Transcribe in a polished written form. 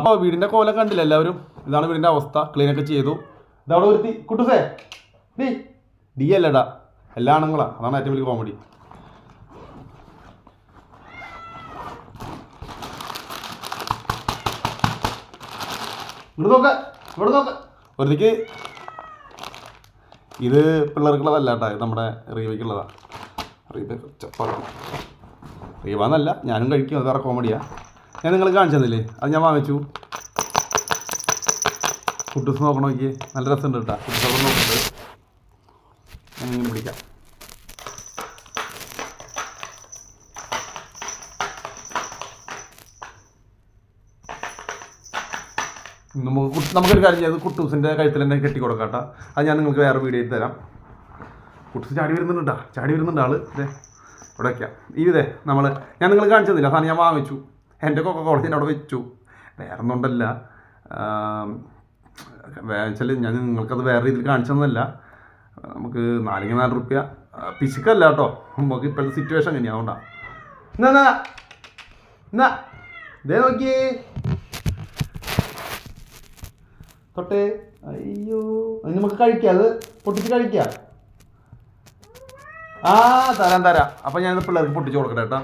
അപ്പോൾ വീടിൻ്റെ കോലം കണ്ടില്ല എല്ലാവരും. ഇതാണ് വീടിൻ്റെ അവസ്ഥ. ക്ലീനൊക്കെ ചെയ്തു. ഇതവിടെ ഒരുത്തി കുട്ടുസേ ഡി അല്ലടാ, എല്ലാ ആണുങ്ങളാ. അതാണ് ഏറ്റവും വലിയ കോമഡി. ഇവിടെ നോക്ക ഒരുത്തിക്ക്. ഇത് പിള്ളേർക്കുള്ളതല്ല കേട്ടോ, ഇത് നമ്മുടെ റീവയ്ക്കുള്ളതാണ്. റീവന്നല്ല, ഞാനും കഴിക്കും. അത് വേറെ കോമഡിയാണ്. ഞാൻ നിങ്ങൾ കാണിച്ചു തന്നില്ലേ, അത് ഞാൻ വാങ്ങിച്ചു. കുട്ടൂസ് നോക്കണം, നോക്കി നല്ല രസമുണ്ട് കേട്ടോ. കുട്ടൂസ് അവിടെ നോക്കുന്നുണ്ട്. ഞാൻ ഇങ്ങനെ പിടിക്കാം. നമുക്കൊരു കാര്യം ചെയ്ത് കുട്ടൂസിൻ്റെ കഴുത്തിൽ തന്നെ കെട്ടി കൊടുക്കാം കേട്ടോ. അത് ഞാൻ നിങ്ങൾക്ക് വേറെ വീഡിയോ തരാം. കുട്ടൂസ് ചാടി വരുന്നുണ്ട് കേട്ടോ, ചാടി വരുന്നുണ്ട് ആൾ. ഇതേ ഇവിടെ വയ്ക്കാം. ഞാൻ നിങ്ങൾ കാണിച്ചു തന്നില്ല, സാധനം ഞാൻ വാങ്ങിച്ചു. എൻ്റെ കോളേജ് ഞാൻ അവിടെ വെച്ചു. വേറെ ഒന്നുകൊണ്ടല്ല, വെച്ചാൽ ഞാൻ നിങ്ങൾക്കത് വേറെ രീതിയിൽ കാണിച്ചതൊന്നുമല്ല. നമുക്ക് 4 റുപ്യ പിശുക്കല്ല കേട്ടോ, നമുക്ക് ഇപ്പോഴത്തെ സിറ്റുവേഷൻ എങ്ങനെയാണ്. അതുകൊണ്ടാണ്. എന്നാ ഇതേ നോക്കിയേ തൊട്ടേ. അയ്യോ, അത് നമുക്ക് കഴിക്കാം, അത് പൊട്ടിച്ച് കഴിക്കാം. തരാം. അപ്പം ഞാനിത് പിള്ളേർക്ക് പൊട്ടിച്ച് കൊടുക്കട്ടെ കേട്ടോ.